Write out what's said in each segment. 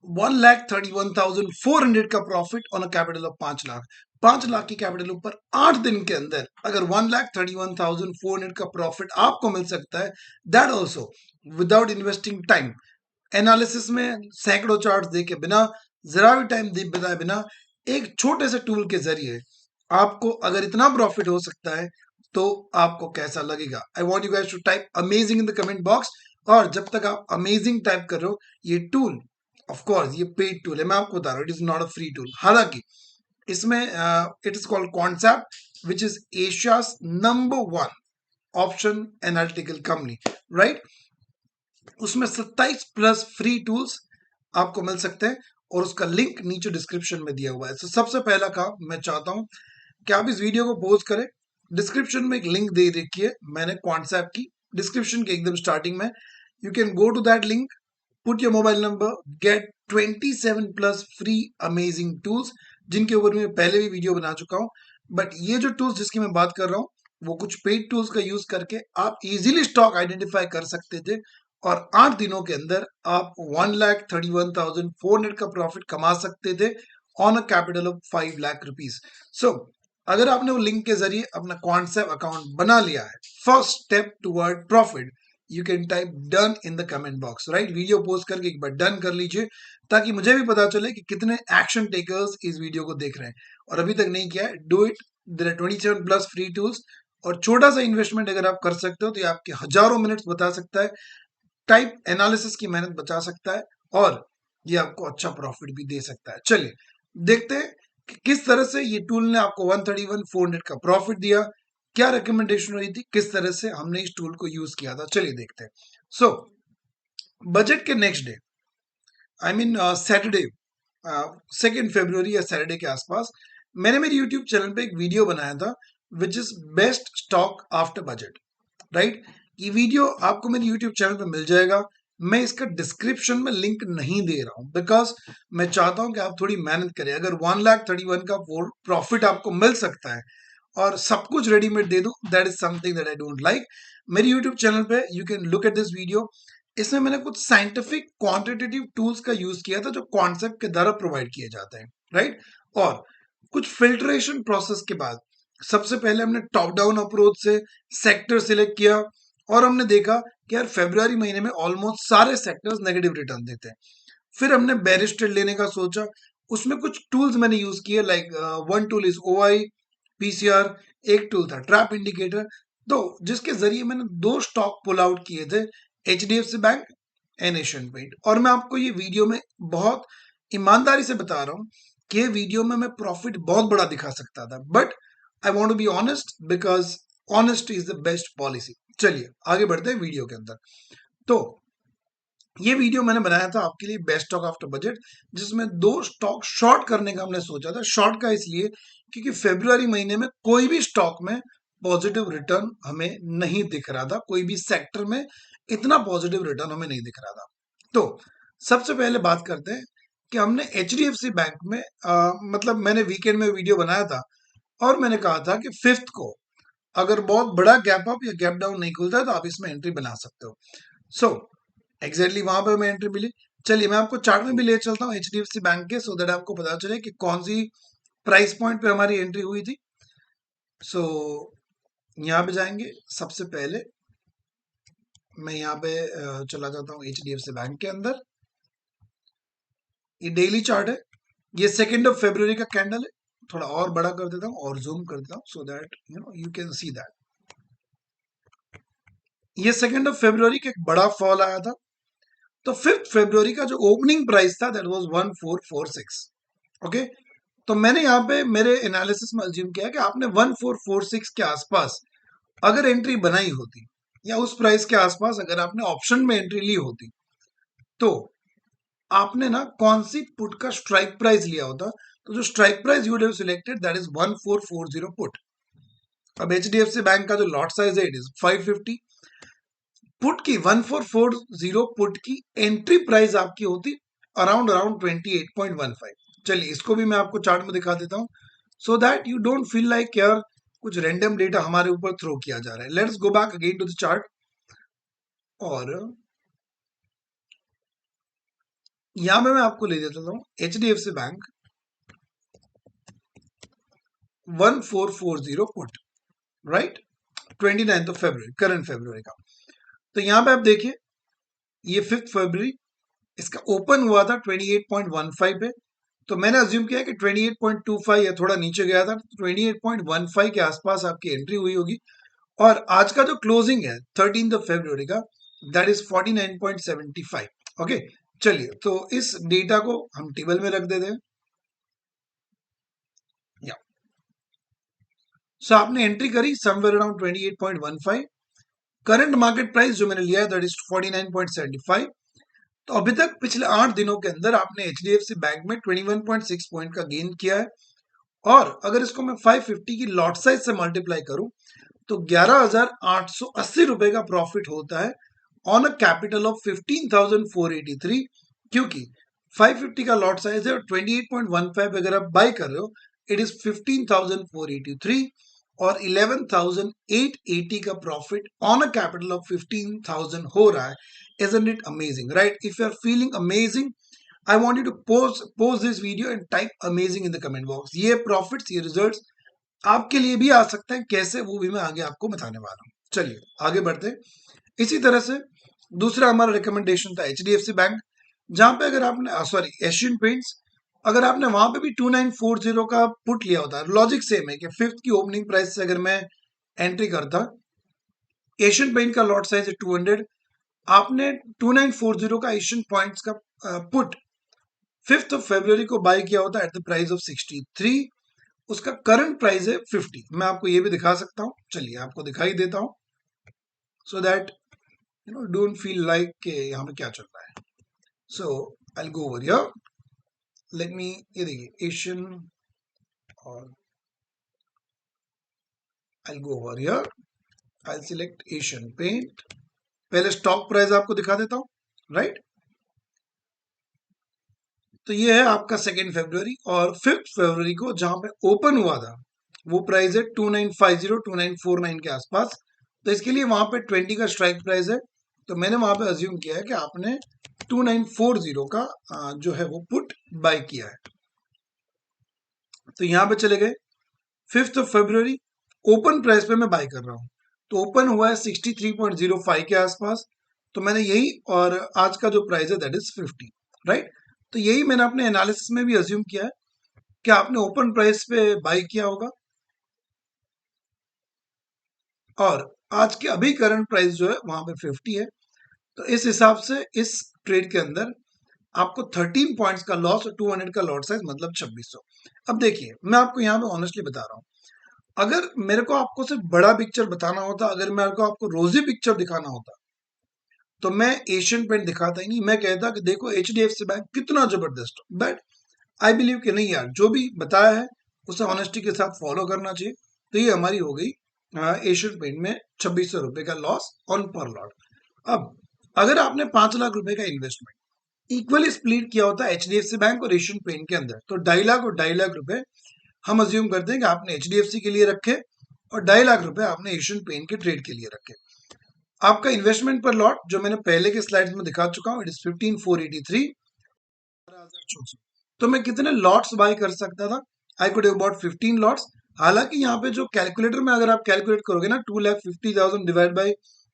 1,31,400 का profit on a capital of 5 lakh. 5 lakh की capital ऊपर 8 दिन के अंदर अगर 1,31,400 का प्रॉफिट आपको मिल सकता है, that also without investing time. Analysis में सैकड़ों चार्ट देखे बिना, जरा भी टाइम दे बिताए बिना, एक छोटे से टूल के जरिए आपको अगर इतना प्रॉफिट हो सकता है तो आपको कैसा लगेगा? I want you guys to type amazing in the comment box. और जब तक आप अमेजिंग टाइप कर रहे हो, ये टूल ऑफ कोर्स ये पेड टूल है, मैं आपको बता रहा हूँ, it is not a free tool. हालांकि इसमें it is called concept which is Asia's number 1 option analytical company, right. उसमें 27 प्लस फ्री टूल्स आपको मिल सकते हैं और उसका लिंक नीचे डिस्क्रिप्शन में दिया हुआ है। तो सबसे पहला काम मैं चाहता हूं कि आप इस वीडियो को पॉज करें। डिस्क्रिप्शन में एक लिंक दे रखी है मैंने कॉन्सेप्ट की, डिस्क्रिप्शन के एकदम स्टार्टिंग में। You can go to that link, put your mobile number, get 27 plus free amazing tools, जिनके ऊपर मैं पहले भी वीडियो बना चुका हूं। बट ये जो टूल्स जिसकी मैं बात कर रहा हूं, वो कुछ पेड टूल्स का यूज करके आप इजीली स्टॉक आइडेंटिफाई कर सकते थे और 8 दिनों के अंदर आप 1,31,400 का प्रॉफिट कमा सकते थे on a capital of 5 lakh rupees. So अगर आपने वो लिंक के जरिए अपना कॉन्सेप्ट अकाउंट बना लिया है, first step toward profit, you can type done in the comment box, right. Video post करके एक बार डन कर लीजिए ताकि मुझे भी पता चले कि कितने एक्शन टेकर्स इस वीडियो को देख रहे हैं और अभी तक नहीं किया है। Do it, there are 27 plus free tools. और छोटा सा इन्वेस्टमेंट अगर आप कर सकते हो तो ये आपके हजारों मिनट्स बता सकता है, टाइप एनालिसिस की मेहनत बचा सकता है और ये आपको अच्छा प्रॉफिट भी दे सकता है। चलिए देखते हैं कि किस तरह से ये टूल ने आपको 131,400 का प्रॉफिट दिया, क्या रिकमेंडेशन रही थी, किस तरह से हमने इस टूल को यूज किया था। चलिए देखते हैं। सो बजट के next day, I mean Saturday, 2 फरवरी या सैटरडे के आसपास, मैंने मेरे यूट्यूब चैनल पे एक वीडियो बनाया था which is best stock after budget, right. ये वीडियो आपको मेरे यूट्यूब चैनल पे मिल जाएगा। मैं इसका डिस्क्रिप्शन में लिंक नहीं दे रहा हूं बिकॉज मैं चाहता हूं कि आप थोड़ी मेहनत करें। अगर 1,31,000 का प्रॉफिट आपको मिल सकता है और सब कुछ रेडीमेड दे दूं, that is something that I don't like. मेरे यूट्यूब चैनल पे you can look at this video. इसमें मैंने कुछ साइंटिफिक क्वांटिटेटिव टूल्स का यूज किया था जो कॉन्सेप्ट के द्वारा प्रोवाइड किए जाते हैं, राइट। और कुछ फिल्ट्रेशन प्रोसेस के बाद सबसे पहले हमने टॉप डाउन अप्रोच से सेक्टर सिलेक्ट किया और हमने देखा कि यार फरवरी महीने में ऑलमोस्ट सारे सेक्टर्स नेगेटिव रिटर्न देते हैं। फिर हमने बेरिश ट्रेड लेने का सोचा, उसमें कुछ टूल्स मैंने यूज किए, like one tool is OI PCR, एक टूल था ट्रैप इंडिकेटर, तो जिसके जरिए मैंने 2 स्टॉक पुल आउट किए थे, HDFC bank and Asian paint. और मैं आपको ये वीडियो में बहुत ईमानदारी से बता रहा हूं कि ये वीडियो में मैं प्रॉफिट बहुत बड़ा दिखा सकता था, but I want to be honest because honest is the best policy. चलिए आगे बढ़ते हैं वीडियो के अंदर। तो ये वीडियो मैंने बनाया था आपके लिए बेस्ट स्टॉक आफ्टर बजट, जिसमें 2 स्टॉक शॉर्ट करने का हमने सोचा था। शॉर्ट का इसलिए क्योंकि फरवरी महीने में कोई भी स्टॉक में पॉजिटिव रिटर्न हमें नहीं दिख रहा था, कोई भी सेक्टर में इतना पॉजिटिव रिटर्न हमें नहीं दिख रहा था। तो सबसे पहले बात करते हैं कि हमने एचडीएफसी बैंक में मतलब मैंने वीकेंड में वीडियो बनाया था और मैंने कहा था कि 5th को अगर बहुत बड़ा गैप अप या गैप डाउन नहीं खुलता है तो आप इसमें एंट्री बना सकते हो। सो एग्जैक्टली वहां पर मैं एंट्री मिली। चलिए मैं आपको चार्ट में भी ले चलता हूँ एचडीएफसी बैंक के, सो दैट आपको पता चले कि कौन सी प्राइस पॉइंट पे हमारी एंट्री हुई थी। सो यहाँ पे जाएंगे, सबसे पहले मैं यहाँ पे चला जाता हूँ एचडीएफसी बैंक के अंदर। ये डेली चार्ट है, ये 2 फरवरी का कैंडल है। थोड़ा और बड़ा कर देता हूँ और जूम कर देता हूँ सो that you can see that ये 2 फरवरी का एक बड़ा फॉल आया था। तो 5 फरवरी का जो ओपनिंग प्राइस था दैट वाज 1446। ओके, तो मैंने यहाँ पे मेरे एनालिसिस में अज्यूम किया कि आपने 1446 के आसपास अगर एंट्री बनाई होती या उस प्राइस के आसपास अगर आपने ऑप्शन में एंट्री ली होती तो आपने ना कौन सी पुट का स्ट्राइक प्राइस लिया होता। तो जो strike price you would have selected that is 1440 put. अब एचडीएफसी बैंक का जो लॉट साइज है इट इज 550। पुट की 1440 पुट की एंट्री प्राइस आपकी होती अराउंड अराउंड 28.15। चलिए इसको भी मैं आपको चार्ट में दिखा देता हूं so that you don't feel like यार कुछ रैंडम डेटा हमारे ऊपर थ्रो किया जा रहा है। Let's go back again to the chart और यहां पे मैं आपको ले देता हूं HDFC बैंक 1440 पुट, राइट, 29 फरवरी, करंट फरवरी का। तो यहां पे आप देखिए ये 5 फरवरी, इसका ओपन हुआ था 28.15 पे, तो मैंने अज्यूम किया कि 28.25 या थोड़ा नीचे गया था, 28.15 के आसपास आपकी एंट्री हुई होगी। और आज का जो क्लोजिंग है 13 फरवरी का, दैट इज 49.75। ओके, चलिए तो इस डेटा को हम टेबल में रख देते हैं। या सो आपने एंट्री करी somewhere around 28.15, current market price जो मैंने लिया है दैट इज 49.75। तो अभी तक पिछले 8 दिनों के अंदर आपने HDFC बैंक में 21.6 पॉइंट का गेन किया है। और अगर इसको मैं 550 की लॉट साइज से मल्टीप्लाई करूं तो 11,880 रुपए का प्रॉफिट होता है ऑन अ कैपिटल ऑफ 15,483, क्योंकि 550 का लॉट साइज है और 28.15 अगर आप बाय कर रहे हो इट इज 15,483 और 11,880 का profit on a capital of 15,000 हो रहा है। Isn't it amazing, right? If you are feeling amazing, I want you to pause this video and type amazing in the comment box. ये profits, ये results आपके लिए भी आ सकते हैं, कैसे वो भी मैं आगे आपको बताने वाला हूँ। चलिए आगे बढ़ते हैं। इसी तरह से दूसरा हमारा रिकमेंडेशन था HDFC बैंक, जहां पे अगर आपने सॉरी एशियन पेंट्स, अगर आपने वहां पे भी 2940 का पुट लिया होता है, लॉजिक सेम है कि फिफ्थ की ओपनिंग प्राइस से अगर मैं एंट्री करता, एशियन पेंट का लॉट साइज है 200, आपने 2940 का एशियन पॉइंट्स का पुट 5 फरवरी को बाय किया होता एट द प्राइस ऑफ 63, उसका करंट प्राइस है 50। मैं आपको ये भी दिखा सकता हूं, चलिए आपको दिखाई देता हूं, so that you know don't feel like कि यहाँ पे क्या चल रहा है। So I will go over here, let me, ये देखिए एशियन, और I will go over here, I will select Asian Paint. पहले स्टॉक प्राइस आपको दिखा देता हूं, राइट। तो ये है आपका 2 फरवरी, और 5 फरवरी को जहां पे ओपन हुआ था वो प्राइस है 2950 2949 के आसपास। तो इसके लिए वहां पे 20 का स्ट्राइक प्राइस है, तो मैंने वहां पे अज्यूम किया है कि आपने 2940 का जो है वो पुट बाय किया है। तो यहां पे चले गए 5 फरवरी, ओपन प्राइस पे मैं बाय कर रहा हूं, तो ओपन हुआ है 63.05 के आसपास, तो मैंने यही, और आज का जो प्राइस है दैट इज 50, राइट। तो यही मैंने अपने एनालिसिस में भी अज्यूम किया है कि आपने ओपन प्राइस पे बाय किया होगा, और आज के अभी करंट प्राइस जो है वहां पे 50 है। तो इस हिसाब से इस ट्रेड के अंदर आपको 13 पॉइंट्स का लॉस और 200 का लॉट साइज, मतलब 2600। अब देखिए मैं आपको यहाँ पे ऑनेस्टली बता रहा हूँ, अगर मेरे को आपको सिर्फ बड़ा पिक्चर बताना होता, अगर मेरे को आपको रोजी पिक्चर दिखाना होता, तो मैं एशियन पेंट दिखाता ही नहीं, मैं कहता कि देखो HDFC बैंक कितना जबरदस्त। बट आई बिलीव कि नहीं यार, जो भी बताया है उसे ऑनेस्टी के साथ फॉलो करना चाहिए। तो ये हमारी हो गई एशियन पेंट में 2600 रुपए का लॉस ऑन पर लॉट। अब अगर आपने 5 लाख रुपए का इन्वेस्टमेंट इक्वली स्प्लिट किया होता है HDFC बैंक और एशियन पेंट के अंदर, तो 2.5 लाख और 2.5 लाख रुपए हम अज्यूम करते हैं कि आपने HDFC के लिए रखे और 2.5 लाख रुपए आपने एशियन पेंट के ट्रेड के लिए रखे। आपका इन्वेस्टमेंट पर लॉट जो मैंने पहले के स्लाइड्स में दिखा चुका हूं, इट इज 15,483। तो मैं कितने लॉट्स बाय कर सकता था? I could have bought 15 lots. हालांकि यहाँ पे जो कैलकुलेटर में अगर आप कैलकुलेट करोगे ना 2,50,000 डिवाइड बाई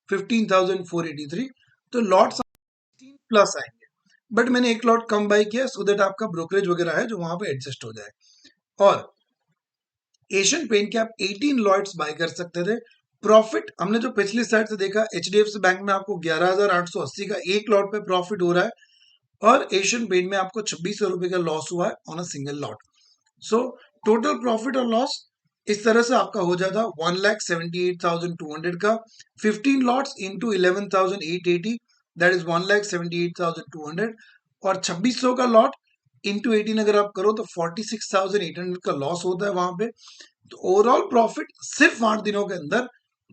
15,483, तो लॉट्स प्लस आएंगे। बट मैंने एक लॉट कम बाय किया सो दैट आपका ब्रोकरेज वगैरह है जो वहां पे एडजस्ट हो जाए। और एशियन पेंट के आप 18 लॉट्स बाय कर सकते थे। प्रॉफिट हमने जो पिछली साइड से देखा, HDFC बैंक में आपको 11,880 का एक लॉट पे प्रॉफिट हो रहा है, और एशियन पेंट में आपको 2600 रुपए का लॉस हुआ है on a single lot. So total profit और लॉस इस तरह से आपका हो जाता 1,78,200 का, 15 लॉट्स इंटू 11,880, दैट इज 1,78,200, और 2600 का लॉट इंटू 18 अगर आप करो तो 46,800 का लॉस होता है वहां पे। तो ओवरऑल प्रॉफिट सिर्फ 8 दिनों के अंदर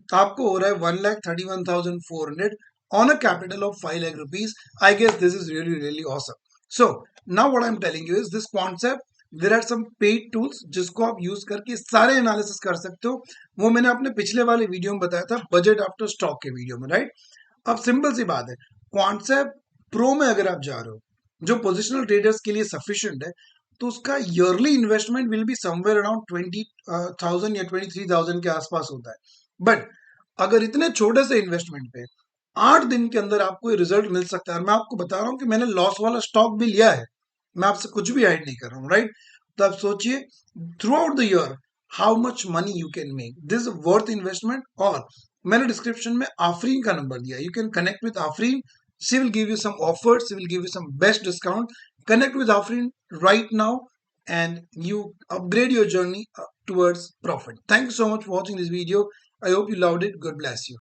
आपको हो रहा है 1,31,400 on a capital of 5 lakh rupees. I guess this is really, really awesome. So now what I'm telling you is this concept. There are some paid tools जिसको आप यूज करके सारे एनालिसिस कर सकते हो। वो मैंने अपने पिछले वाले वीडियो में बताया था, बजट आफ्टर स्टॉक के वीडियो में, राइट। अब सिंपल सी बात है, क्वांटसेप प्रो में अगर आप जा रहे हो, जो पोजिशनल ट्रेडर्स के लिए सफिशिएंट है, तो उसका yearly investment will be somewhere around 20,000 या 23,000 के आसपास होता है। बट अगर इतने छोटे से इन्वेस्टमेंट पे 8 दिन के अंदर आपको ये रिजल्ट मिल सकता है, और मैं आपको बता रहा हूँ कि मैंने लॉस वाला स्टॉक भी लिया है, मैं आपसे कुछ भी हाइड नहीं कर रहा हूँ, राइट? तो आप सोचिए throughout the year how much money you can make, this worth investment. और मैंने डिस्क्रिप्शन में आफरीन का नंबर दिया, you can connect with Afreen, she will give you some offers, she will give you some best discount. Connect with Afrin right now and you upgrade your journey towards profit. Thank you so much for watching this video. I hope you loved it. God bless you.